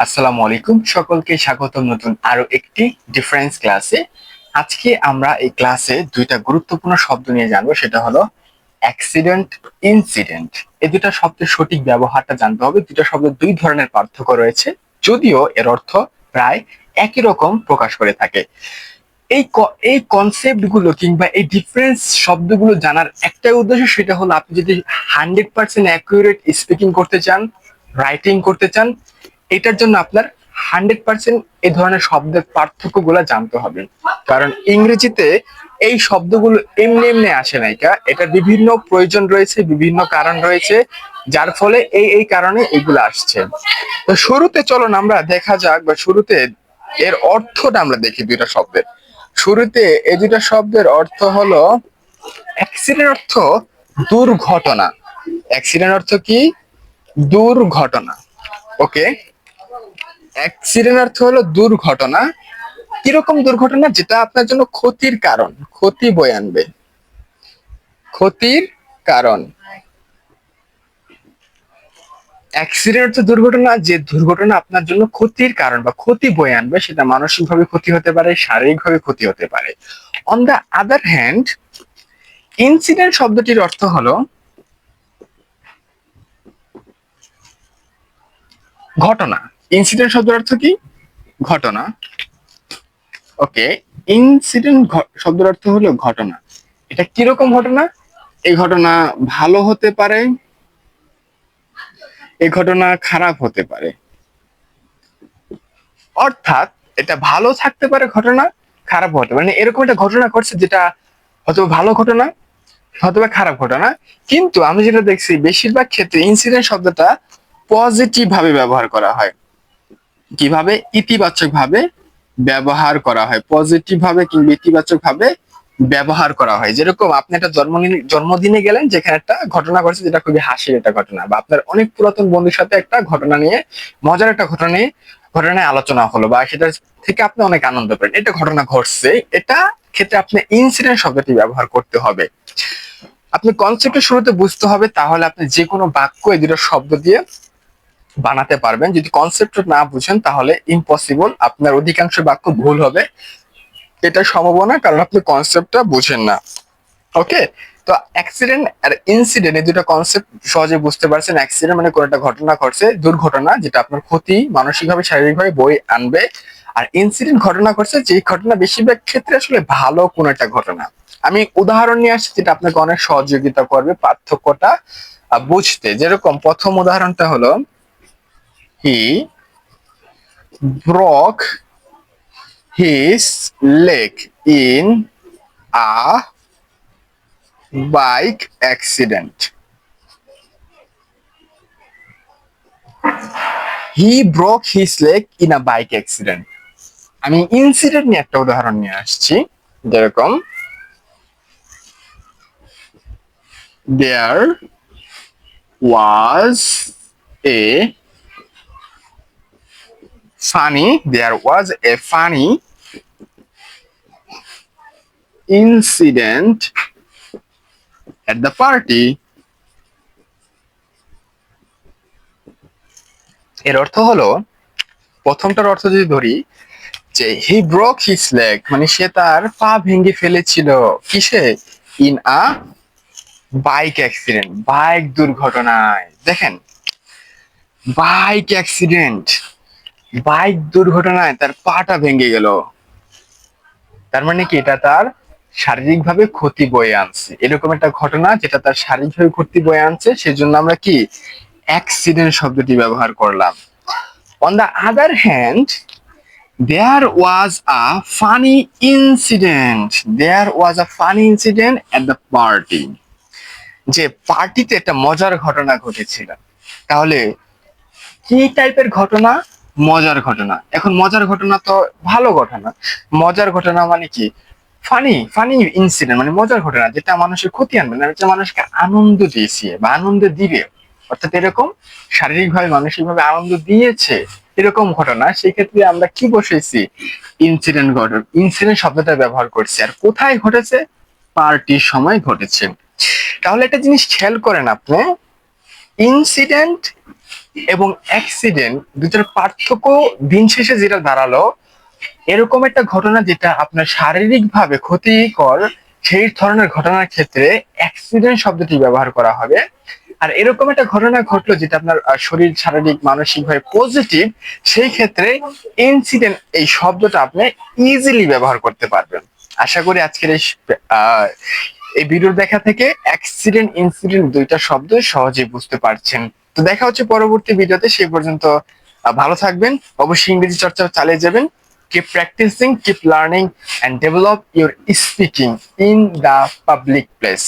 আসসালামু আলাইকুম, সকলকে স্বাগতম নতুন আরো একটি ডিফারেন্স ক্লাসে। আজকে আমরা এই ক্লাসে দুইটা গুরুত্বপূর্ণ শব্দ নিয়ে জানবো, সেটা হলো অ্যাক্সিডেন্ট, ইনসিডেন্ট। এই দুটা শব্দের সঠিক ব্যবহারটা জানতে হবে। দুটো শব্দের দুই ধরনের পার্থক্য রয়েছে, যদিও এর অর্থ প্রায় একই রকম প্রকাশ করে থাকে। এই কনসেপ্ট গুলো কিংবা এই ডিফারেন্স শব্দগুলো জানার একটাই উদ্দেশ্য, সেটা হলো আপনি যদি 100% অ্যাকুরেট স্পিকিং করতে চান, রাইটিং করতে চান, এটার জন্য আপনার 100% এই ধরনের শব্দের পার্থক্য গুলা জানতে হবে। কারণ ইংরেজিতে এই শব্দগুলো এমনি এমনি আসে নাইকা, এটার বিভিন্ন প্রয়োজন রয়েছে, বিভিন্ন কারণ রয়েছে, যার ফলে এই কারণে এগুলো আসছে। তো শুরুতে চলুন আমরা দেখা যাক, বা শুরুতে এর অর্থটা আমরা দেখি দুইটা শব্দের। শুরুতে এই দুইটা শব্দের অর্থ হলো, অ্যাক্সিডেন্ট অর্থ দুর্ঘটনা। অ্যাক্সিডেন্ট অর্থ কি? দুর্ঘটনা। ওকে, অ্যাক্সিডেন্ট অর্থ হলো দুর্ঘটনা। কিরকম দুর্ঘটনা? যেটা আপনার জন্য ক্ষতির কারণ, ক্ষতি বয়ে আনবে, ক্ষতির কারণ। অ্যাক্সিডেন্ট অর্থ দুর্ঘটনা, যে দুর্ঘটনা আপনার জন্য ক্ষতির কারণ বা ক্ষতি বয়ে আনবে, সেটা মানসিকভাবে ক্ষতি হতে পারে, শারীরিকভাবে ক্ষতি হতে পারে। On the other hand, incident শব্দটির অর্থ হলো ঘটনা। ইনসিডেন্ট শব্দের অর্থ কি? ঘটনা। ওকে, ইনসিডেন্ট শব্দের অর্থ হলো ঘটনা। এটা কিরকম ঘটনা? এই ঘটনা ভালো হতে পারে, এই ঘটনা খারাপ হতে পারে। অর্থাৎ এটা ভালো থাকতে পারে ঘটনা, খারাপ হতে পারে। মানে এরকম একটা ঘটনা ঘটছে যেটা হয়তো ভালো ঘটনা, হয়তো খারাপ ঘটনা। কিন্তু আমি যেটা দেখছি, বেশিরভাগ ক্ষেত্রে ইনসিডেন্ট শব্দটা পজিটিভ ভাবে ব্যবহার করা হয়। কিভাবে? ইতিবাচক ভাবে ব্যবহার করা হয়, পজিটিভ ভাবে কিংবা ইতিবাচক ভাবে ব্যবহার করা হয়। যেরকম আপনি একটা জন্মদিনে গেলেন, যেখানে একটা ঘটনা ঘটছে যেটা খুবই হাসির একটা ঘটনা, বা আপনার অনেক পুরাতন বন্ধুর সাথে একটা ঘটনা নিয়ে, মজার একটা ঘটনায় আলোচনা হলো, বা সেটা থেকে আপনি অনেক আনন্দ পেলেন, এটা ঘটনা ঘটছে। এটা ক্ষেত্রে আপনি ইনসিডেন্ট শব্দটি ব্যবহার করতে হবে। আপনি কনসেপ্টের শুরুতে বুঝতে হবে, তাহলে আপনি যে কোনো বাক্য এই দুটো শব্দ দিয়ে বানাতে পারবেন। যদি কনসেপ্ট না বুঝেন তাহলে ইম্পসিবল, আপনার অধিকাংশ বাক্য ভুল হবে, এটা সম্ভাবনা, কারণ আপনি কনসেপ্টটা বুঝেন না। ওকে, তো অ্যাক্সিডেন্ট আর ইনসিডেন্ট এই দুটো কনসেপ্ট সহজে বুঝতে পারছেন। অ্যাক্সিডেন্ট মানে কোনো একটা ঘটনা ঘটছে, দুর্ঘটনা, যেটা আপনার ক্ষতি মানসিকভাবে শারীরিকভাবে বয়ে আনবে। আর ইনসিডেন্ট ঘটনা ঘটছে, যে ঘটনা বেশিরভাগ ক্ষেত্রে আসলে ভালো কোনো একটা ঘটনা। আমি উদাহরণ নিয়ে আসছি যেটা আপনাকে অনেক সহযোগিতা করবে পার্থক্যটা বুঝতে। যেরকম প্রথম উদাহরণটা হলো, হি broke his leg in a bike accident. He broke his leg in a bike accident. আমি ইনসিডেন্ট নিয়ে একটা উদাহরণ নিয়ে আসছি। যেরকম, there was a funny incident at the party. এর অর্থ হলো, প্রথমটার অর্থ যদি ধরি, যে হি ব্রোক হিজ লেগ মানে সে তার পা ভেঙে ফেলেছিল। কিসে? In a bike accident, bike দুর্ঘটনায়। দেখেন, বাইক অ্যাক্সিডেন্ট, বাইক দুর্ঘটনায় তার পাটা ভেঙে গেল। তার মানে কি? এটা তার শারীরিকভাবে ক্ষতি বয়ে আনছে, এরকম একটা ঘটনা যেটা তার শারীরিকভাবে ক্ষতি বয়ে আনছে, সেজন্য আমরা কি অ্যাক্সিডেন্ট শব্দটি ব্যবহার করলাম। On the other hand, there was a funny incident. There was a funny incident at the party. যে পার্টিতে একটা মজার ঘটনা ঘটেছিল। তাহলে কি টাইপের ঘটনা? মজার ঘটনা। এখন মজার ঘটনা তো ভালো ঘটনা, মজার ঘটনা মানে কি? ফানি ইনসিডেন্ট মানে মজার ঘটনা, যেটা মানুষের ক্ষতি আনবে না, যেটা মানুষকে আনন্দ দিয়েছে বা আনন্দ দিবে। অর্থাৎ এরকম শারীরিকভাবে মানসিকভাবে আনন্দ দিয়েছে, এরকম ঘটনা। সেই ক্ষেত্রে আমরা কি বসেছি? ইনসিডেন্ট ঘটনা, ইনসিডেন্ট শব্দটা ব্যবহার করছি। আর কোথায় ঘটেছে? পার্টির সময় ঘটেছে। তাহলে একটা জিনিস খেয়াল করেন আপনি, ইনসিডেন্ট এবং অ্যাক্সিডেন্ট দুটার পার্থক্য দিন শেষে যেটা দাঁড়ালো, এরকম একটা ঘটনা যেটা আপনার শারীরিকভাবে ক্ষতিকর, সেই ধরনের ঘটনার ক্ষেত্রে অ্যাক্সিডেন্ট শব্দটি ব্যবহার করা হবে। আর এরকম একটা ঘটনা ঘটলো যেটা আপনার শরীর শারীরিক মানসিকভাবে পজিটিভ, সেই ক্ষেত্রে ইনসিডেন্ট এই শব্দটা আপনি ইজিলি ব্যবহার করতে পারবেন। আশা করি আজকের এই ভিডিও দেখা থেকে অ্যাক্সিডেন্ট ইনসিডেন্ট দুইটা শব্দ সহজেই বুঝতে পারছেন। তো দেখা হচ্ছে পরবর্তী ভিডিওতে, সেই পর্যন্ত ভালো থাকবেন, অবশ্যই ইংরেজি চর্চা চালিয়ে যাবেন। Keep practicing, keep learning, and develop your speaking in the public place.